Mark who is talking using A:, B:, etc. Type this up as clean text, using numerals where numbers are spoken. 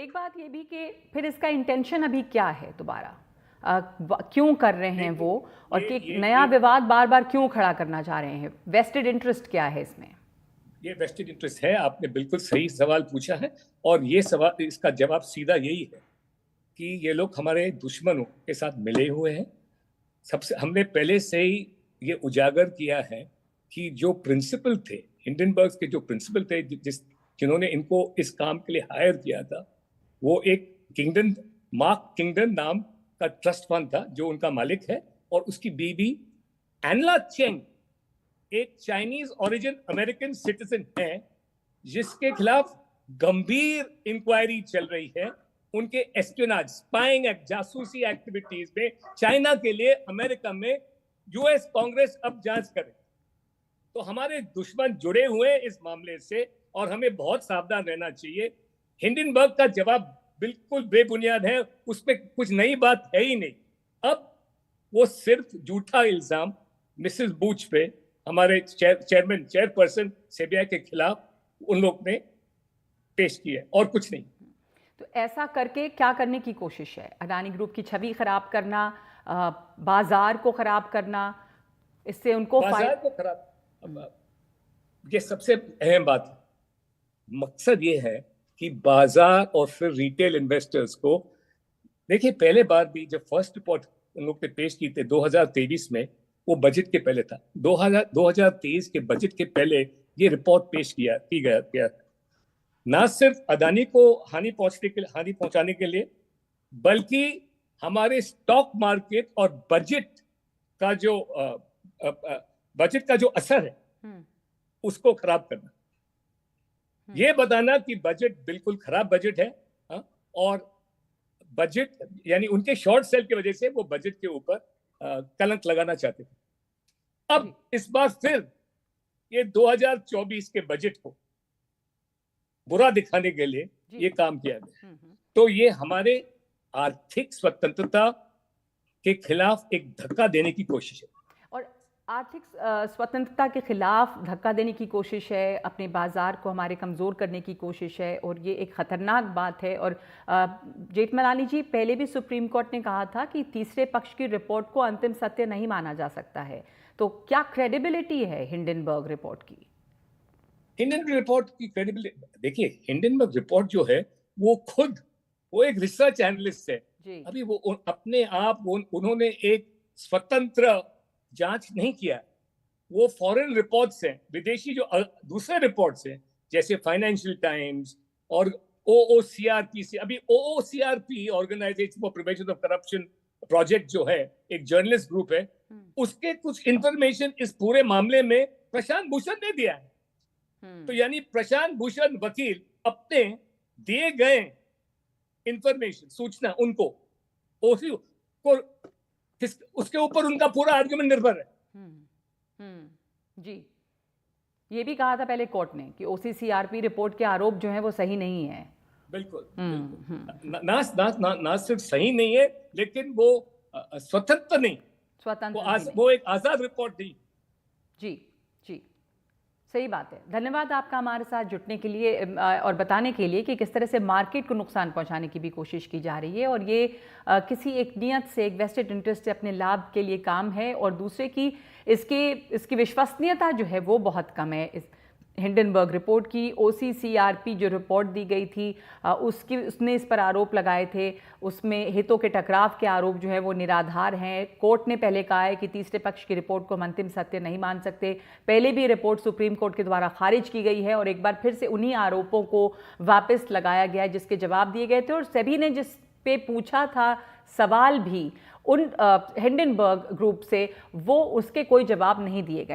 A: एक बात ये भी कि फिर इसका इंटेंशन अभी क्या है दोबारा, क्यों कर रहे हैं वो, और कि नया विवाद बार बार क्यों खड़ा करना चाह रहे हैं? वेस्टेड इंटरेस्ट क्या है इसमें?
B: ये वेस्टेड इंटरेस्ट है। आपने बिल्कुल सही सवाल पूछा है और ये सवाल, इसका जवाब सीधा यही है कि ये लोग हमारे दुश्मनों के साथ मिले हुए हैं। सबसे हमने पहले से ही ये उजागर किया है कि जो प्रिंसिपल थे, हिंडनबर्ग के जो प्रिंसिपल थे, जिन्होंने इनको इस काम के लिए हायर किया था, वो एक किंगडन, मार्क किंगडन नाम का ट्रस्ट फंड था जो उनका मालिक है, और उसकी बीवी एनला चेंग एक चाइनीज ओरिजिन अमेरिकन सिटीजन है, जिसके खिलाफ गंभीर इंक्वायरी चल रही है। उनके एस्पियोनाज, स्पाइंग एक्ट, जासूसी एक्टिविटीज में चाइना के लिए अमेरिका में यूएस कांग्रेस अब जांच करे। तो हमारे दुश्मन जुड़े हुए हैं इस मामले से और हमें बहुत सावधान रहना चाहिए। हिंडनबर्ग का जवाब बिल्कुल बेबुनियाद है, उसमें कुछ नई बात है ही नहीं। अब वो सिर्फ झूठा इल्जाम मिसेस बूच पे, हमारे चेयरपर्सन सीबीआई के खिलाफ उन लोग ने पेश किया है और कुछ नहीं।
A: तो ऐसा करके क्या करने की कोशिश है? अडानी ग्रुप की छवि खराब करना, बाजार को खराब करना, इससे उनको
B: बाजार को खराब, ये सबसे अहम बात है। मकसद ये है कि बाजार और फिर रिटेल इन्वेस्टर्स को, देखिए पहले बार भी जब फर्स्ट रिपोर्ट उन लोग ने पेश की थी 2023 में, वो बजट के पहले था। 2023 के बजट के पहले ये रिपोर्ट पेश की गया ना सिर्फ अदानी को हानि पहुंचाने के लिए, बल्कि हमारे स्टॉक मार्केट और बजट का जो असर है उसको खराब करना, ये बताना कि बजट बिल्कुल खराब बजट है। और बजट यानी उनके शॉर्ट सेल की वजह से वो बजट के ऊपर कलंक लगाना चाहते थे। अब इस बार फिर ये 2024 के बजट को बुरा दिखाने के लिए ये काम किया गया। तो ये हमारे आर्थिक स्वतंत्रता के खिलाफ एक धक्का देने की कोशिश है।
A: और आर्थिक स्वतंत्रता के खिलाफ धक्का देने की कोशिश है, अपने बाजार को हमारे कमज़ोर करने की कोशिश है, और ये एक ख़तरनाक बात है। और जेठमलानी जी, पहले भी सुप्रीम कोर्ट ने कहा था कि तीसरे पक्ष की रिपोर्ट को अंतिम सत्य नहीं माना जा सकता है। तो क्या क्रेडिबिलिटी है हिंडनबर्ग रिपोर्ट की?
B: हिंडनबर्ग रिपोर्ट की क्रेडिबिलिटी, देखिए हिंडनबर्ग रिपोर्ट जो है वो एक रिसर्च एनालिस्ट है। अभी वो अपने आप उन्होंने एक स्वतंत्र जांच नहीं किया। वो फॉरेन रिपोर्ट्स हैं, विदेशी जो दूसरे रिपोर्ट्स हैं, जैसे फाइनेंशियल टाइम्स और ओओसीआरपी से, अभी OOCRP organization for prevention of corruption project जो है, एक जर्नलिस्ट ग्रुप है, उसके कुछ इंफॉर्मेशन इस पूरे मामले में प्रशांत भूषण ने दिया है। तो यानी प्रशांत भूषण वकील अपने दिए गए इंफॉर्मेशन, सूचना उनको को उसके ऊपर उनका पूरा आर्गुमेंट निर्भर है।
A: जी, ये भी कहा था पहले कोर्ट ने कि ओसीसीआरपी रिपोर्ट के आरोप जो है वो सही नहीं है।
B: बिल्कुल, ना सिर्फ सही नहीं है, लेकिन वो स्वतंत्र नहीं, वो एक आजाद रिपोर्ट थी।
A: जी जी, सही बात है। धन्यवाद आपका हमारे साथ जुड़ने के लिए और बताने के लिए कि किस तरह से मार्केट को नुकसान पहुंचाने की भी कोशिश की जा रही है, और ये किसी एक नियत से, एक वेस्टेड इंटरेस्ट से अपने लाभ के लिए काम है, और दूसरे की इसकी विश्वसनीयता जो है वो बहुत कम है। इस हिंडनबर्ग रिपोर्ट की ओसीसीआरपी जो रिपोर्ट दी गई थी, उसने इस पर आरोप लगाए थे, उसमें हितों के टकराव के आरोप जो है वो निराधार हैं। कोर्ट ने पहले कहा है कि तीसरे पक्ष की रिपोर्ट को हम अंतिम सत्य नहीं मान सकते। पहले भी रिपोर्ट सुप्रीम कोर्ट के द्वारा खारिज की गई है, और एक बार फिर से उन्हीं आरोपों को वापस लगाया गया है जिसके जवाब दिए गए थे। और सेबी ने जिस पे पूछा था सवाल भी उन हिंडनबर्ग ग्रुप से, वो उसके कोई जवाब नहीं दिए गए।